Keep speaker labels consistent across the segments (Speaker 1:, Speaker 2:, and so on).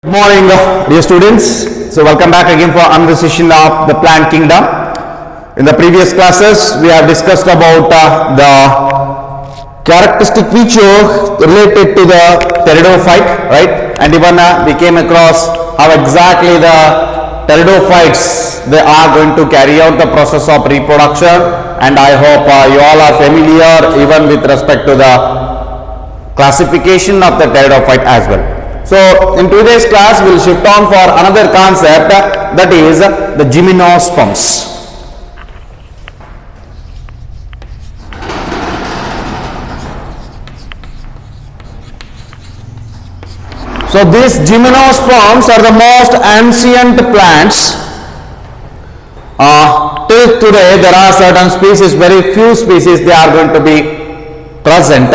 Speaker 1: Good morning, dear students. So welcome back again for another session of the plant kingdom. In the previous classes, we have discussed about the characteristic feature related to the pteridophyte, right? And even we came across how exactly the pteridophytes they are going to carry out the process of reproduction. And I hope you all are familiar even with respect to the classification of the pteridophyte as well. So in today's class we will shift on for another concept, that is the gymnosperms. So these gymnosperms are the most ancient plants. Till today there are certain species, very few species they are going to be present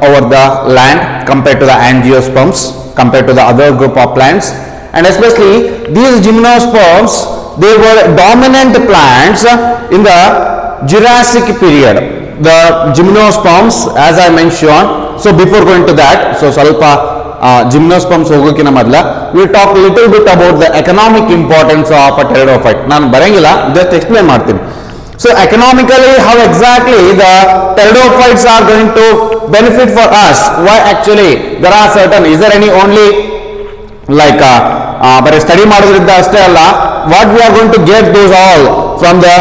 Speaker 1: over the land compared to the angiosperms, compared to the other group of plants. And especially these gymnosperms, they were dominant plants in the Jurassic period. The gymnosperms, as I mentioned, so before going to that, so salpa gymnosperms hogokina madla, we will talk a little bit about the economic importance of a pteridophyte. Nanu barangilla, just explain martini. So economically, how exactly the pteridophytes are going to benefit for us? Why actually there are certain, is there any only like but study madodridda ashte alla, what we are going to get those all from the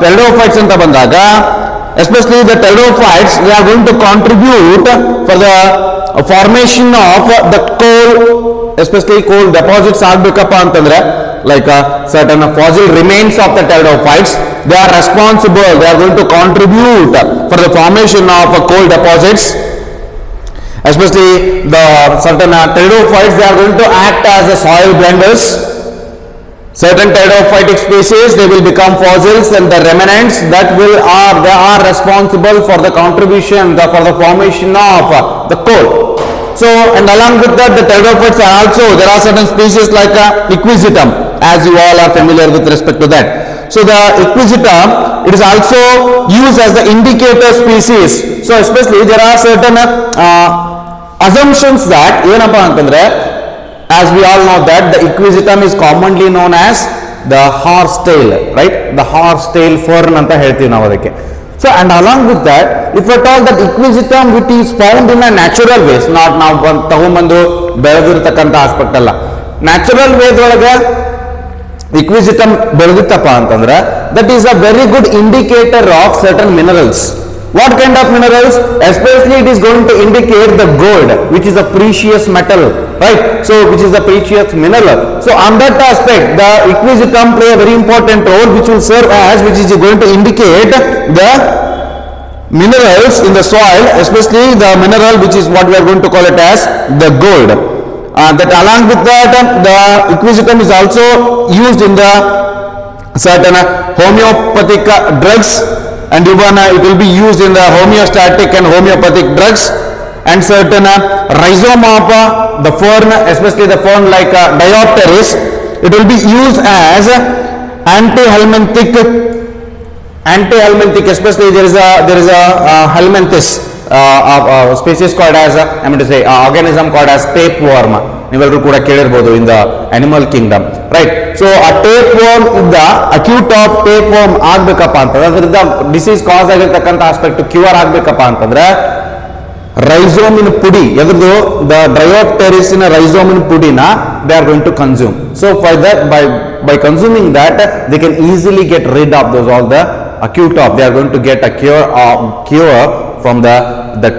Speaker 1: pteridophytes anta bandaga, especially the pteridophytes, they are going to contribute for the formation of the coal, especially coal deposits agbekappa antandre, like certain fossil remains of the pteridophytes, they are responsible, they are going to contribute for the formation of coal deposits. Especially the certain pteridophytes, they are going to act as the soil blenders. Certain pteridophytic species, they will become fossils, and the remnants that they are responsible for the contribution, for the formation of the coal. So, and along with that, the pteridophytes are also, there are certain species like equisetum, as you all are familiar with respect to that. So the equisetum, it is also used as the indicator species. So especially there are certain assumptions that, as we all know that the equisetum is commonly known as the horsetail, right? The horsetail fern anta heltivi navu adakke. So and along with that, if at all that equisetum which is found in a natural ways, not now tagobandu beledirtakanta aspect alla, natural way dolaga equisetum ಬೆಳೆದಿತ್ತಪ್ಪ ಅಂತಂದ್ರೆ, that is a very good indicator of certain minerals. What kind of minerals? Especially it is going to indicate the gold, which is a precious metal, right? So which is a precious mineral. So on that aspect, the equisetum play a very important role, which will serve as, which is going to indicate the minerals in the soil, especially the mineral which is what we are going to call it as the gold. That along with that, the equisetum is also used in the certain homeopathic drugs, and even it will be used in the homeostatic and homeopathic drugs, and certain rhizome of the fern, especially the fern like Diopteris, it will be used as anti-helminthic, especially there is a helminthis species called as organism called as tapeworm. ನೀವೆಲ್ಲರೂ ಕೂಡ ಕೇಳಿರಬಹುದು in the animal kingdom, right? So a tapeworm ಇಂದ acute of tapeworm ಆಗಬೇಕಪ್ಪ ಅಂತಂದ್ರೆ, ಅದರಿಂದ disease ಕಾಸ್ ಆಗಿರತಕ್ಕಂತ aspect cure ಆಗಬೇಕಪ್ಪ ಅಂತಂದ್ರೆ, ರೈಸೋಮಿನ್ ಪುಡಿ, ಎದ್ರದ್ದು the Diopteris ರೈಸೋಮಿನ್ ಪುಡಿನ they are going to consume. So for that, by consuming that, they can easily get rid of those all the acute of, they are going to get a cure from the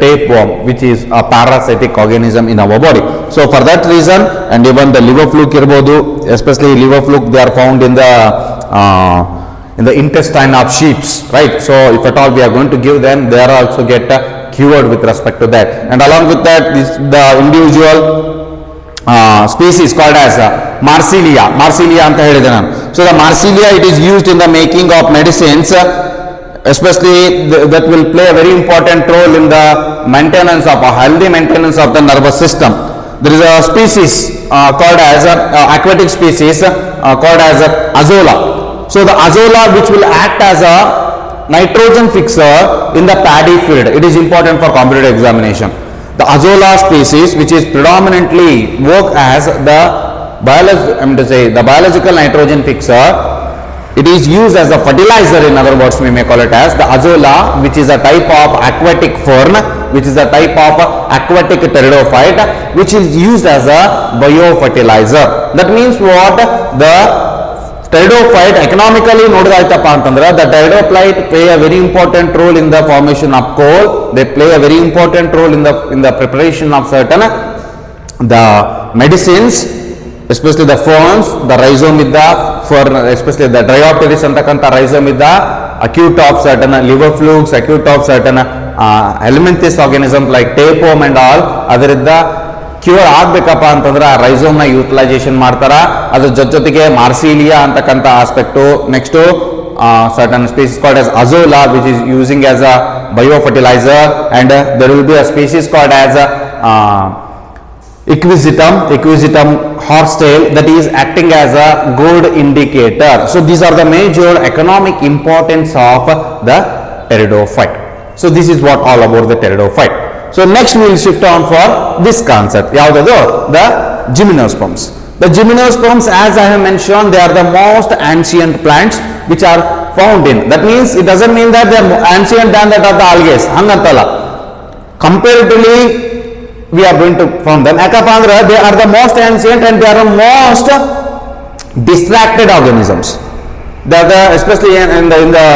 Speaker 1: tapeworm, which is a parasitic organism in our body. So for that reason, and even the liver fluke irbodu, especially liver fluke, they are found in the intestine of sheep, right? So if at all we are going to give them, they are also get cured with respect to that. And along with that, the individual species called as Marsilia anta helide nanu. So the Marsilia, it is used in the making of medicines, especially that will play a very important role in the maintenance of a healthy maintenance of the nervous system. There is a species called as aquatic species called as azolla. So the azolla, which will act as a nitrogen fixer in the paddy field, it is important for competitive examination. The Azolla species, which is predominantly work as the biological nitrogen fixer, it is used as a fertilizer. In other words, we may call it as the Azolla, which is a type of aquatic fern, which is a type of aquatic pteridophyte, which is used as a biofertilizer. That means what? The pteridophyte economically ನೋಡೋದಾಯ್ತಪ್ಪ ಅಂತಂದ್ರೆ the pteridophyte play a very important role in the formation of coal. They play a very important role in the preparation of certain the medicines, especially the ferns, the rhizome ಇದ್ದ fern, especially the Dryopteris ಅಂತಕ್ಕಂಥ rhizome ಇದ್ದ acute of certain liver flukes, acute of certain helminthes organisms like tapeworm and all, ಅದರಿಂದ cure ಆಗ್ಬೇಕಪ್ಪ ಅಂತಂದ್ರೆ ಆ rhizome ನ utilisation ಮಾಡ್ತಾರ. ಅದ್ರ ಜೊತೆಗೆ ಮಾರ್ಸಿಲಿಯಾ ಅಂತಕ್ಕಂಥ aspect, next certain species called as Azolla which is using as a biofertiliser, and there will be a species called as equisetum horsetail that is acting as a good indicator. So these are the major economic importance of the pteridophyte. So this is what all about the pteridophyte. So next we will shift on for this concept. Yaudadu? The gymnosperms. The gymnosperms, as I have mentioned, they are the most ancient plants which are found in. That means it doesn't mean that they are ancient than that of the algae. Hangantala. Comparatively, we are going to found them. Yakappa andre they are the most ancient and they are the most distracted organisms. They are the, especially in the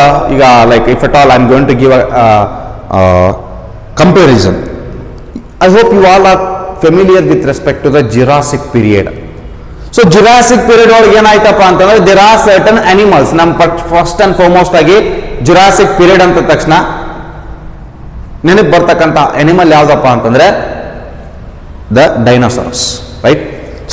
Speaker 1: like if at all I am going to give a comparison. I hope you all are familiar with respect to the Jurassic period. So Jurassic period ಒಳಗೆ ಏನಾಯ್ತಪ್ಪ ಅಂತಂದ್ರೆ there are certain animals. ನಮ್ಮ first and foremost ಆಗಿ Jurassic period ಅಂತ ತಕ್ಷಣ ನೆನಪು ಬರ್ತಕ್ಕಂಥ animal ಯಾವ್ದಪ್ಪ ಅಂತಂದ್ರೆ the dinosaurs, right?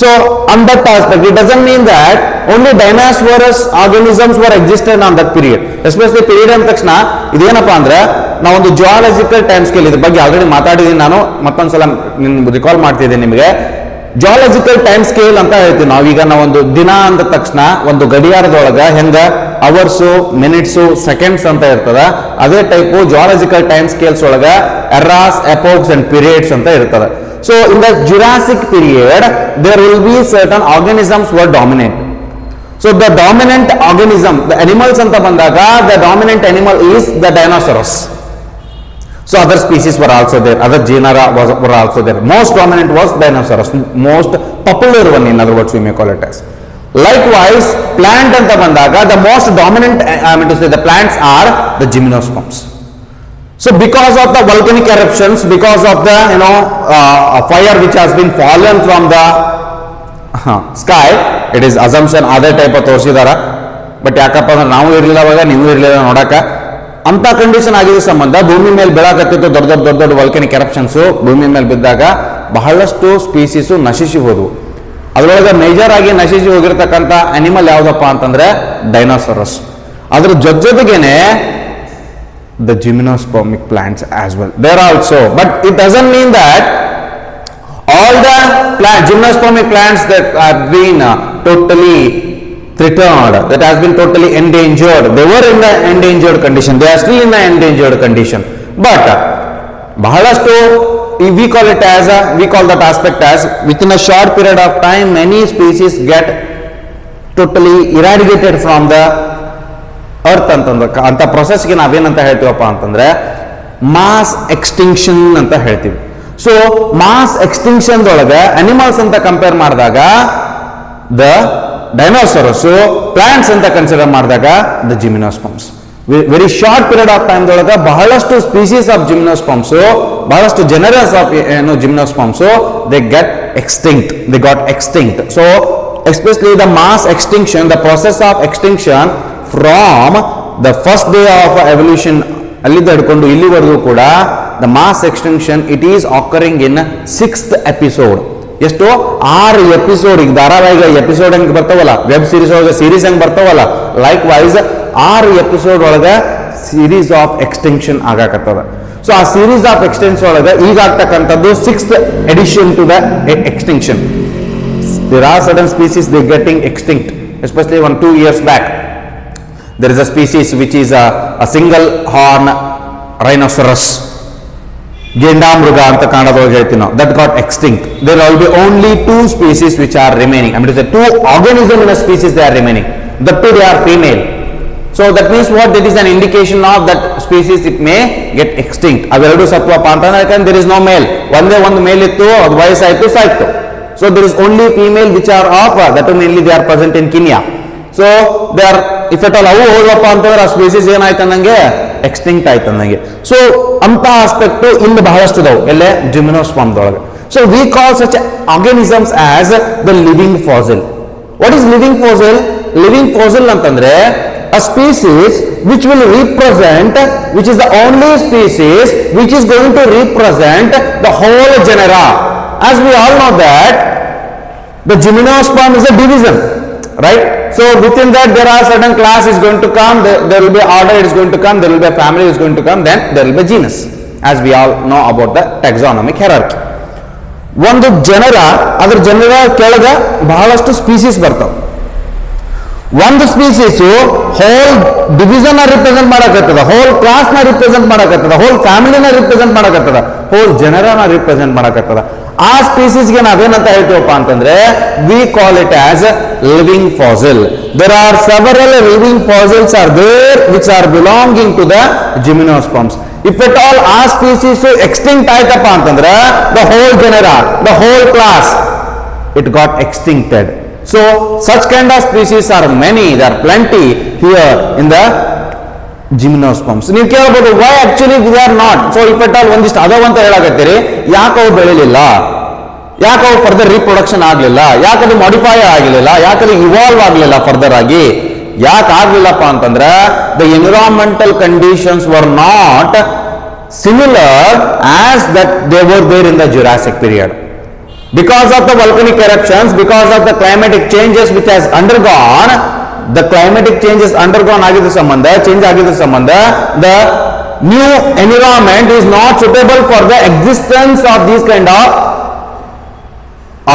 Speaker 1: So on that aspect, it doesn't mean that only dinosaurous organisms were existed on that period. Especially period ಅಂದ ತಕ್ಷಣ ಇದೇನಪ್ಪ ಅಂದ್ರೆ ನಾವೊಂದು ಜಿಯಾಲಜಿಕಲ್ ಟೈಮ್ ಸ್ಕೇಲ್ ಇದ್ರ ಬಗ್ಗೆ ಆಲ್ರೆಡಿ ಮಾತಾಡಿದ್ದೀನಿ. ನಾನು ಮತ್ತೊಂದ್ಸಲ ರಿಕಾಲ್ ಮಾಡ್ತಿದ್ದೀನಿ ನಿಮಗೆ. ಜಿಯಾಲಜಿಕಲ್ ಟೈಮ್ ಸ್ಕೇಲ್ ಅಂತ ಹೇಳ್ತೀವಿ ನಾವೀಗ. ನಾವೊಂದು ದಿನ ಅಂದ ತಕ್ಷಣ ಒಂದು ಗಡಿಯಾರದೊಳಗ ಹೆಂಗ ಅವರ್ಸು, ಮಿನಿಟ್ಸು, ಸೆಕೆಂಡ್ಸ್ ಅಂತ ಇರ್ತದ, ಅದೇ ಟೈಪು ಜಿಯಾಲಜಿಕಲ್ ಟೈಮ್ ಸ್ಕೇಲ್ಸ್ ಒಳಗ ಎರಾಸ್, ಎಪೋಕ್ಸ್ ಅಂಡ್ ಪೀರಿಯಡ್ಸ್ ಅಂತ ಇರ್ತದೆ. So in the Jurassic period, there will be certain organisms were dominant. So the dominant organism, the animals anta bandaga, the dominant animal is the dinosaurs. So other species were also there, other genera were also there. Most dominant was dinosaurs, most popular one, in other words we may call it as. Likewise, plant anta bandaga, the most dominant, I mean to say, the plants are the gymnosperms. So because of the volcanic eruptions, because of the fire which has been fallen from the sky, it is assumption other type of ತೋರಿಸಿದಾರ. But ಯಾಕಪ್ಪ ಅಂದ್ರೆ ನಾವು ಇರಲಿಲ್ಲ ಅವಾಗ, ನೀವು ಇರಲಿಲ್ಲ ನೋಡಕ, ಅಂತ ಕಂಡೀಷನ್ ಆಗಿರೋ ಸಂಬಂಧ ಭೂಮಿ ಮೇಲೆ ಬೆಳಕತ್ತಿತ್ತು ದೊಡ್ಡ ದೊಡ್ಡ ವಲ್ಕನಿಕ್ ಎರಪ್ಷನ್ಸ್ ಭೂಮಿ ಮೇಲೆ ಬಿದ್ದಾಗ ಬಹಳಷ್ಟು ಸ್ಪೀಸೀಸು ನಶಿಸಿ ಹೋದವು. ಅದರೊಳಗೆ ಮೇಜರ್ ಆಗಿ ನಶಿಸಿ ಹೋಗಿರ್ತಕ್ಕಂಥ ಅನಿಮಲ್ ಯಾವುದಪ್ಪ ಅಂತಂದ್ರೆ ಡೈನೋಸಾರಸ್. ಅದ್ರ ಜೊತೆಗೇನೆ the gymnospermic plants as well there also, but it doesn't mean that all the gymnospermic plants that have been totally threatened, that has been totally endangered. They were in the endangered condition, they are still in the endangered condition, but ಬಹಳಷ್ಟು we call it as we call that aspect as within a short period of time many species get totally eradicated from the earth ಅಂತಂದ್ರೆ ಅಂತ ಪ್ರೊಸೆಸ್ಗೆ ನಾವೇನಂತ ಹೇಳ್ತೀವಪ್ಪ ಅಂತಂದ್ರೆ mass extinction ಅಂತ ಹೇಳ್ತೀವಿ. So mass extinction ಒಳಗೆ animals ಅಂತ ಕಂಪೇರ್ ಮಾಡಿದಾಗ ದ ಡೈನೋಸಾರಸ್, ಪ್ಲಾಂಟ್ಸ್ ಅಂತ ಕನ್ಸಿಡರ್ ಮಾಡಿದಾಗ the gymnosperms. Very short period of time ಒಳಗೆ ಬಹಳಷ್ಟು ಸ್ಪೀಸೀಸ್ ಆಫ್ ಜಿಮ್ನೋಸ್ಪರ್ಮ್ಸ್, ಬಹಳಷ್ಟು generous of gymnosperms they get extinct, they got extinct. So especially the mass extinction, the process of extinction from the first day of evolution ಅಲ್ಲಿಂದ ಹಿಡ್ಕೊಂಡು ಇಲ್ಲಿವರೆಗೂ ಕೂಡ the mass extinction it is occurring in 6th episode. ಎಷ್ಟು? 6 episode. ಈಗ ಧಾರಾವಾಹಿಗ episode ಹೆಂಗೆ ಬರ್ತಾವಲ್ಲ, web series ಒಳಗೆ series ಹೆಂಗೆ ಬರ್ತಾವಲ್ಲ, ಲೈಕ್ ವೈಸ್ 6 ಎಪಿಸೋಡ್ ಒಳಗೆ ಸೀರೀಸ್ ಆಫ್ ಎಕ್ಸ್ಟಿಂಕ್ಷನ್ ಆಗಾಕತ್ತದ. ಸೊ ಆ ಸೀರೀಸ್ ಆಫ್ ಎಕ್ಸ್ಟೆನ್ಷನ್ ಒಳಗೆ ಈಗ ಆಗ್ತಕ್ಕಂಥದ್ದು 6th edition to the extinction. There are certain species they getting extinct, especially 1-2 years back. There is a species which is a single horn rhinoceros. ಗೆಂಡಾಮೃಗ ಅಂತ ಕನ್ನಡದೊಳಗೆ ಹೇಳ್ತೀವಿ ನಾವು, that got extinct. There will be only two species which are remaining. I mean to say two organisms in a species they are remaining. The two they are female. So that means what? That is an indication of that species it may get extinct. ಅವೆರಡು ಸತ್ವಪ್ಪ ಅಂತಂದ್ರೆ ಯಾಕಂದ್ರೆ there is no male. ಒಂದೇ ಒಂದು ಮೇಲ್ ಇತ್ತು, ಅದು ವಯಸ್ಸಾಯ್ತು ಸಾಯ್ತು. So there is only female which are of that mainly they are present in Kenya. So they are, if at all ಅವು ಹೋಗಪ್ಪ ಅಂತಂದ್ರೆ ಆ ಸ್ಪೀಸೀಸ್ ಏನಾಯ್ತು ಅನ್ನಂಗೆ ಎಕ್ಸ್ಟಿಂಕ್ಟ್ ಆಯ್ತು ಅನ್ನಂಗೆ. ಸೊ ಅಂತ ಆಸ್ಪೆಕ್ಟ್ ಇಲ್ಲಿ ಬಹಳಷ್ಟು ಇದಾವೆ ಎಲ್ಲೇ ಜಿಮ್ನೋಸ್ಪರ್ಮ್ದೊಳಗೆ. So we call such organisms as the living fossil. What is living fossil? Living fossil ಅಂತಂದ್ರೆ a species which will represent, which is the only species which is going to represent the whole genera. As we all know that the gymnosperm is a division, right? So within that there are certain class is going to come, there will be order is going to come, there will be a family is going to come, then there will be genus, as we all know about the taxonomic hierarchy. ಒಂದು ಜನರ, ಅದರ ಜನರ ಕೆಳಗ ಬಹಳಷ್ಟು species ಬರ್ತಾವೆ. ಒಂದು species whole division represent ಮಾಡಕತ್ತದ, whole class ನ ರಿಪ್ರೆಸೆಂಟ್ ಮಾಡಕತ್ತದ, ಹೋಲ್ ಫ್ಯಾಮಿಲಿನ ರಿಪ್ರೆಸೆಂಟ್ ಮಾಡಕತ್ತದ, ಹೋಲ್ ಜನರನ್ನ ರಿಪ್ರೆಸೆಂಟ್ ಮಾಡಕತ್ತದ. ಆ ಸ್ಪೀಸೀಸ್ಗೆ ನಾವೇನಂತ ಹೇಳ್ತೀವಪ್ಪ ಅಂತಂದ್ರೆ we call it as living fossil. There are several living fossils are there which are belonging to the gymnosperms. If at all ಆ ಸ್ಪೀಸೀಸ್ ಎಕ್ಸ್ಟಿಂಕ್ಟ್ ಆಯ್ತಪ್ಪ ಅಂತಂದ್ರೆ the whole genera, the whole class it got extincted. So such kind of species are many, there are plenty here in the gymnosperms. ನೀವು ಕೇಳಬಹುದು why actually we are not. So if at all ಒಂದಿಷ್ಟು ಅದಾವ ಅಂತ ಹೇಳಕತ್ತೀರಿ, ಯಾಕೆ ಅವು ಬೆಳಿಲಿಲ್ಲ, ಯಾಕೆ ಅವು ಫರ್ದರ್ ರೀಪ್ರೊಡಕ್ಷನ್ ಆಗಲಿಲ್ಲ, ಯಾಕೆ ಅದು ಮಾಡಿಫೈ ಆಗಲಿಲ್ಲ, ಯಾಕೆ ಅದು ಇವಾಲ್ವ್ ಆಗಲಿಲ್ಲ ಫರ್ದರ್ ಆಗಿ, ಯಾಕೆ ಆಗ್ಲಿಲ್ಲಪ್ಪ ಅಂತಂದ್ರೆ the environmental conditions were not similar as that they were there in the Jurassic period. Because of the volcanic eruptions, because of the climatic changes which has undergone, the climatic changes undergone ಆಗಿದ್ದ ಸಂಬಂಧ, change ಆಗಿದ್ದ ಸಂಬಂಧ, the new environment is not suitable for the existence of these kind of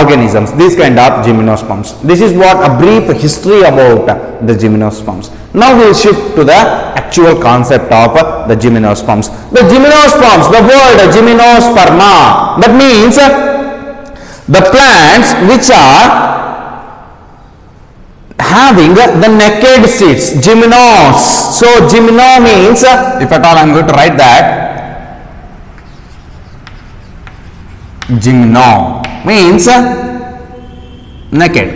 Speaker 1: organisms, these kind of gymnosperms. This is what a brief history about the gymnosperms. Now we will shift to the actual concept of the gymnosperms. The gymnosperms, the word gymnosperma, that means the plants which are having the naked seeds, gymnos. So gymno means, if at all I am going to write that, gymno means naked.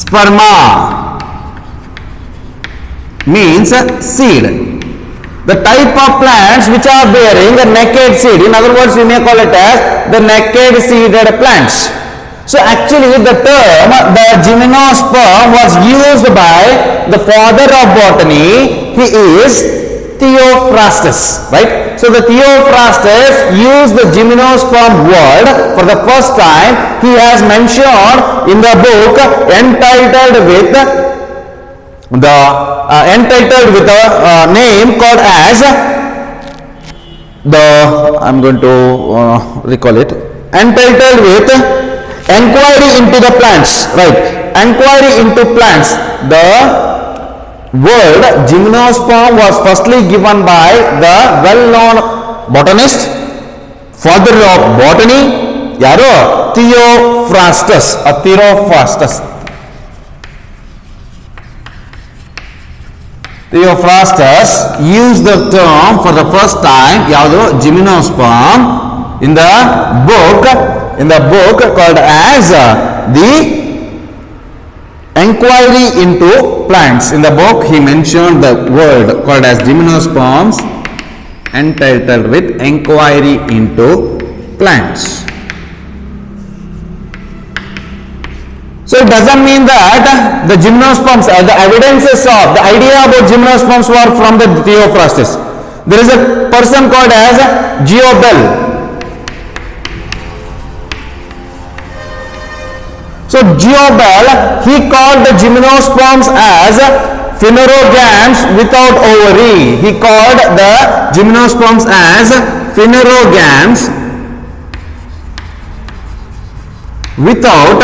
Speaker 1: Sperma means seed. The type of plants which are bearing a naked seed, in other words we may call it as the naked seeded plants. So actually the term the gymnosperm was used by the father of botany. He is Theophrastus, right? So the Theophrastus used the gymnosperm word for the first time. He has mentioned in the book entitled with a name called as the, I'm going to recall it, entitled with Enquiry into the Plants, right? Enquiry into Plants. The word gymnosperm was firstly given by the well-known botanist, father of botany, ಯಾರು? Theophrastus. Theophrastus used the term for the first time, ಯಾವುದು? Gymnosperm, in the book called as the Enquiry into Plants. In the book he mentioned the word called as gymnosperms entitled with Enquiry into Plants. So it doesn't mean that the gymnosperms, the evidences of the idea about gymnosperms were from the Theophrastus. There is a person called as Geobel. So Geobel, he called the gymnosperms as phanerogams without ovary. He called the gymnosperms as phanerogams without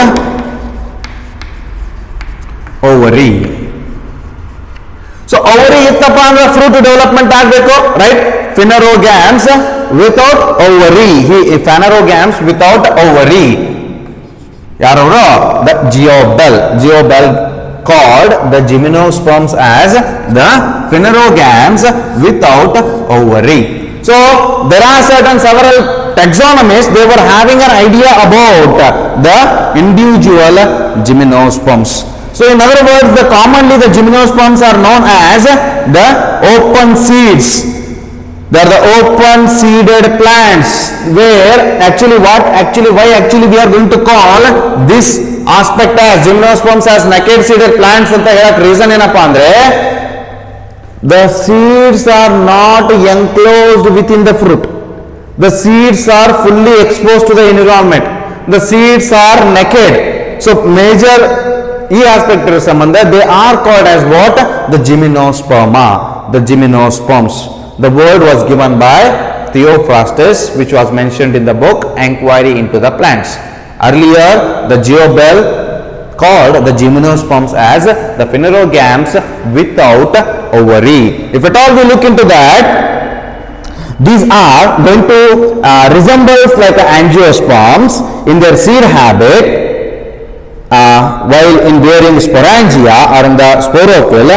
Speaker 1: ovary. So ovary ಇತ್ತಪ್ಪ ಅಂದ್ರೆ fruit development ಆಗಬೇಕು, right? phanerogams without ovary. Phanerogams without ovary. ಯಾರವರು? The geobel called the gymnosperms as the phanerogams without ovary. So there are several taxonomists, they were having an idea about the individual gymnosperms. So in other words, commonly the gymnosperms are known as the open seeds. They are the open seeded plants, where why we are going to call this aspect as gymnosperms as naked seeded plants anta helak reason enappa andre, the seeds are not enclosed within the fruit. The seeds are fully exposed to the environment. The seeds are naked. So major e aspect sambandha, they are called as what? The gymnosperma, the gymnosperms. The word was given by Theophrastus, which was mentioned in the book Enquiry into the Plants. Earlier, the geobel called the gymnosperms as the phanerogams without ovary. If at all we look into that, these are going to resemble like angiosperms in their seed habit, while in bearing sporangia or in the sporophyll,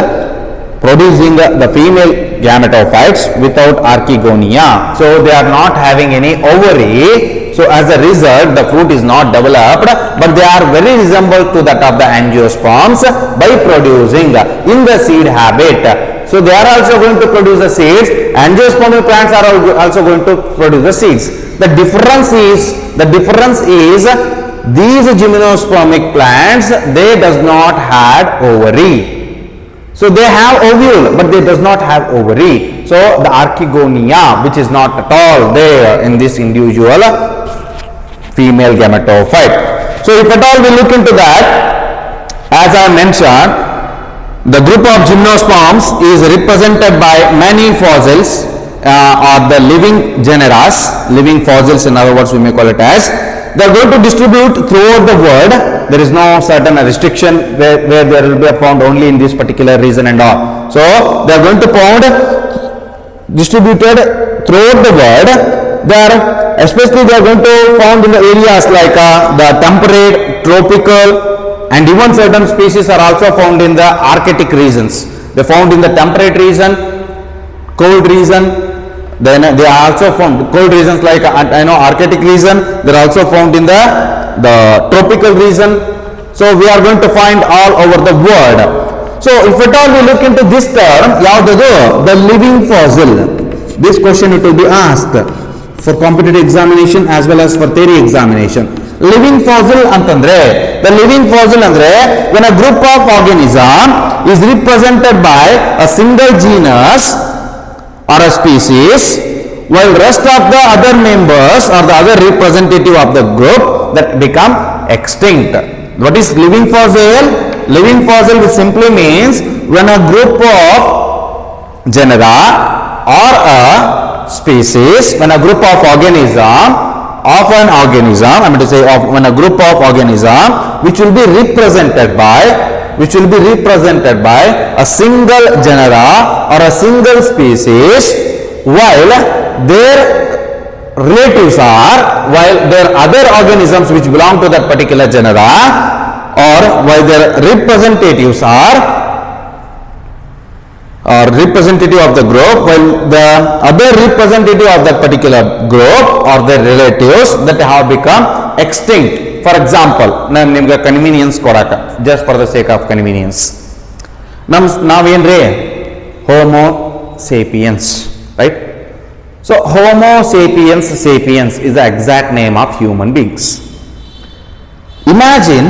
Speaker 1: producing the female gametophytes without archegonia. So they are not having any ovary. So as a result, the fruit is not developed, but they are very resembled to that of the angiosperms by producing in the seed habit. So they are also going to produce the seeds. Angiospermic plants are also going to produce the seeds. The difference is these gymnospermic plants, they does not have ovary. So they have ovule, but they does not have ovary. So the archegonia, which is not at all there in this individual female gametophyte. So if at all we look into that, as I mentioned, the group of gymnosperms is represented by many fossils, or the living genera, living fossils, in other words we may call it as. They are going to distribute throughout the world. There is no certain restriction where there will be found only in this particular region and all. So they are going to found distributed throughout the world. Especially they are going to found in the areas like the temperate, tropical, and even certain species are also found in the Arctic regions. They found in the temperate region, cold region. Then they are also found cold regions like Arctic region. They are also found in the tropical region. So we are going to find all over the world. So if at all we look into this term, the living fossil, this question it will be asked for competitive examination as well as for theory examination. Living fossil antandre, the living fossil andre, when a group of organism is represented by a single genus or a species, while rest of the other members or the other representative of the group that become extinct. What is living fossil? Living fossil simply means when a group of genera or a species, when a group of organism, when a group of organism which will be represented by a single genera or a single species, while their relatives are, while their other organisms which belong to that particular genera, or while their representatives are representative of the group, while the other representative of that particular group or their relatives that have become extinct. For example, nimge convenience koraka, just for the sake of convenience, navenre Homo sapiens, right? So Homo sapiens is the exact name of human beings. Imagine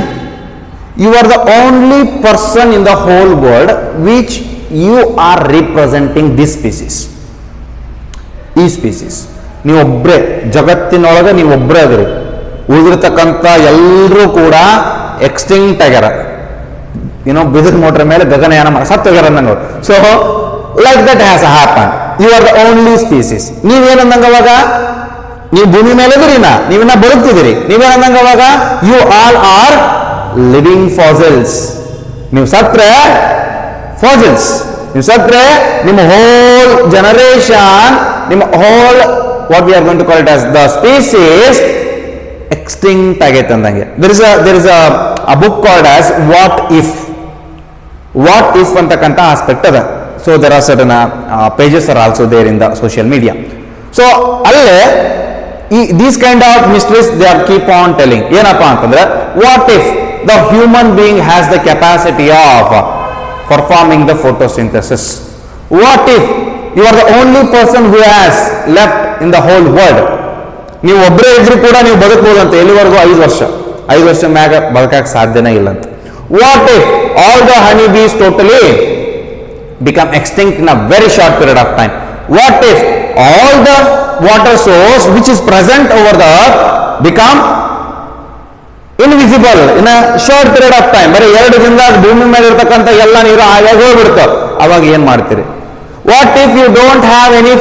Speaker 1: you are the only person in the whole world which you are representing this species. ಈ species ನೀವೊಬ್ಬರೇ ಜಗತ್ತಿನೊಳಗೆ ನೀವೊಬ್ಬರೇ ಅದ್ರಿ, ಉಳಿದಿರ್ತಕ್ಕಂಥ ಎಲ್ಲರೂ ಕೂಡ extinct ಆಗ್ಯಾರ. ಬಿದಿರು ಮೋಟ್ರ್ ಮೇಲೆ ಗಗನಯಾನ ಸತ್ತೋಗ್ಯಾರ ಅನ್ನಂಗ. So like that has happen. You are the only species. ನೀವೇನಂದಂಗ ಅವಾಗ ನೀವು ಭೂಮಿ ಮೇಲೆ ಇದ್ರಿನ, ನೀವಿನ್ನ ಬದುಕ್ತಿದ್ದೀರಿ. ನೀವೇನಂದಂಗ ಅವಾಗ you all are living fossils. ನೀವು ಸತ್ರೆ ಫಾಸಿಲ್ಸ್, ನೀವು ಸತ್ರೆ ನಿಮ್ಮ ಹೋಲ್ ಜನರೇಷನ್ ನಿಮ್ಮ whole what we are going to call it as the species extinct ಆಗೈತೆ ಅಂದಂಗೆ. there is a book called as what if ಅಂತಕ್ಕಂಥ ಆಸ್ಪೆಕ್ಟ್ ಅದ. So there are certain pages are also there in the social media. So ಅಲ್ಲೇ these kind of mysteries they are keep on telling. ಏನಪ್ಪಾ ಅಂತಂದ್ರೆ what if the human being has the capacity of performing the photosynthesis? What if you are the only person who has left in the whole world? ನೀವು ಒಬ್ಬರೇ ಇದ್ರೂ ಕೂಡ ನೀವು ಬದುಕಬಹುದು ಅಂತ. ಎಲ್ಲಿವರೆಗೂ 5 ವರ್ಷ ಮ್ಯಾಗ ಬದುಕಕ್ಕೆ ಸಾಧ್ಯನೇ ಇಲ್ಲ ಅಂತ. What if all the honey bees totally become extinct in a very short period of time? What if all the water source which is present over the earth become invisible in a short period of time? ಬರೀ 2 ದಿನದಾಗ ಭೂಮಿ ಮೇಲೆ ಇರತಕ್ಕಂಥ ಎಲ್ಲ ನೀರು ಆವಾಗ ಹೋಗ್ಬಿಡ್ತಾವ. ಅವಾಗ ಏನ್ ಮಾಡ್ತೀರಿ? What if you don't have any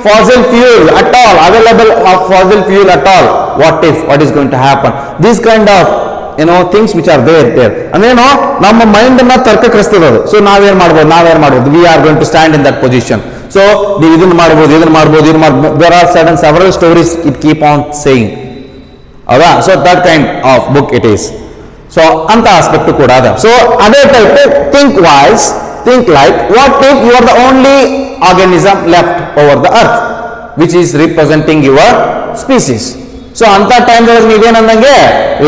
Speaker 1: fossil fuel at all, available of fossil fuel at all? What is going to happen? These kind of things which are there ಅಂದ್ರೇನು ನಮ್ಮ ಮೈಂಡ್ ಅನ್ನ ತರ್ಕಕ್ರಿಸ್ತದ. ಸೊ ನಾವೇನ್ ಮಾಡ್ಬೋದು? We are going to stand in that position. So ನೀವು ಇದನ್ನ ಮಾಡ್ಬೋದು. There are several stories it keep on saying. ಹೌದಾ? So that kind of book it is. So ಅಂತ ಆಸ್ಪೆಕ್ಟ್ ಕೂಡ ಅದ. ಸೊ ಅದೇ type think like, what if you are the only organism left over the earth which is representing your species? So ಅಂತ time ನೀವೇನ್ ಅಂದಂಗೆ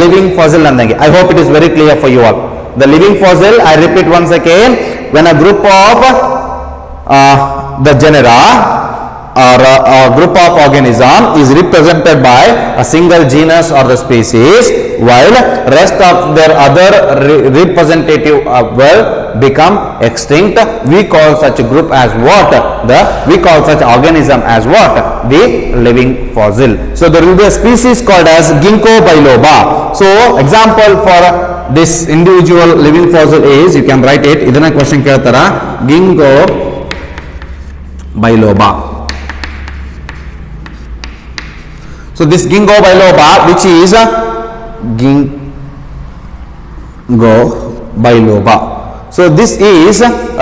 Speaker 1: living fossil ಅಂದಂಗೆ. I hope it is very clear for you all. The living fossil, I repeat once again, when a group of the genera or a group of organism is represented by a single genus or the species, while rest of their other representative will become extinct, we call such group as what? We call such organism as what? The living fossil. So there will be a species called as ginkgo biloba. So example for this individual living fossil is, you can write it, idana question keltara, ginkgo biloba. So this ginkgo biloba, which is ginkgo biloba. So this is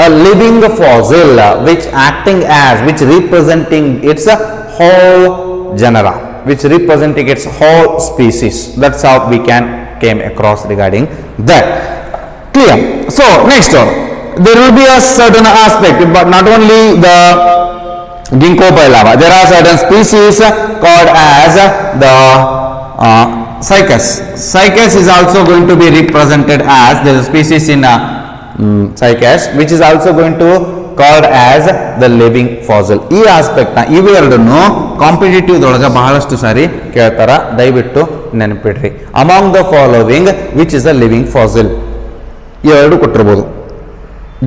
Speaker 1: a living fossil which representing its whole genera, which representing its whole species. That's how we came across regarding that. Clear? So next one, there will be a certain aspect, but not only the ginkgo biloba, there are certain species called as the cycas. Cycas is also going to be represented as, there is a species in cycas which is also going to called as the living fossil. ಈ aspect ನ ಇವೆರಡನ್ನು competitive ದೊಳಗೆ ಬಹಳಷ್ಟು ಸಾರಿ ಕೇಳ್ತಾರ, ದಯವಿಟ್ಟು ನೆನಪಿಡ್ರಿ. Among the following which is the living fossil, ಈ ಎರಡು ಕೊಟ್ಟಿರ್ಬೋದು,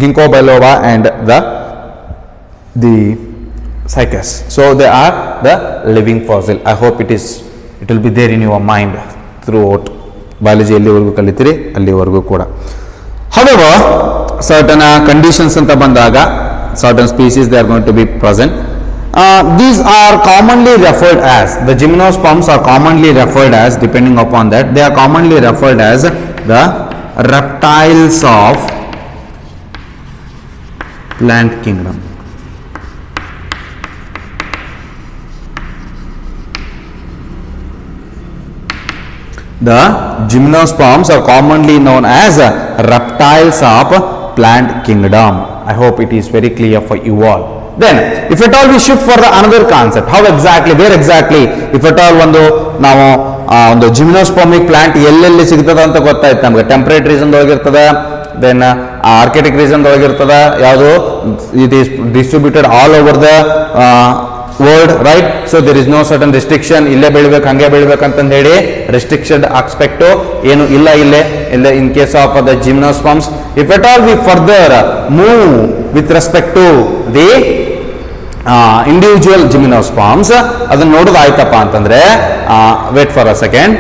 Speaker 1: ginkgo biloba and the cycas. So they are the living fossil. I hope it will be there in your mind throughout biology. ಎಲ್ಲಿವರೆಗೂ ಕಲಿತೀರಿ ಅಲ್ಲಿವರೆಗೂ ಕೂಡ. However, certain conditions anta bandaga, certain species they are going to be present. These are commonly referred as, the gymnosperms are commonly referred as, depending upon that, they are commonly referred as the reptiles of plant kingdom. The gymnosperms are commonly known as reptiles of plant kingdom. I hope it is very clear for you all. Then if at all we shift for the another concept, how exactly, where exactly, if at all ನಾವು ಒಂದು ಜಿಮ್ನೋಸ್ಪರ್ಮಿಕ್ plant ಎಲ್ಲೆಲ್ಲಿ ಸಿಗ್ತದ ಅಂತ ಗೊತ್ತಾಯ್ತು ನಮ್ಗೆ. Temperate region ಒಳಗಿರ್ತದ, then arctic region ಒಳಗಿರ್ತದ, ಯಾವುದು it is distributed all over the world, right? So there is no certain restriction, ಇಲ್ಲೇ ಬೆಳಿಬೇಕು ಹಂಗೆ ಬೆಳಿಬೇಕಂತಂದು ಹೇಳಿ ರಿಸ್ಟ್ರಿಕ್ಷನ್ ಆಸ್ಪೆಕ್ಟು ಏನು ಇಲ್ಲ ಇಲ್ಲೇ in case of the gymnosperms. If at all we further move with respect to the individual gymnosperms, ಅದನ್ನ ನೋಡೋದಾಯ್ತಪ್ಪ ಅಂತಂದ್ರೆ, ವೇಟ್ ಫಾರ್ ಅ ಸೆಕೆಂಡ್.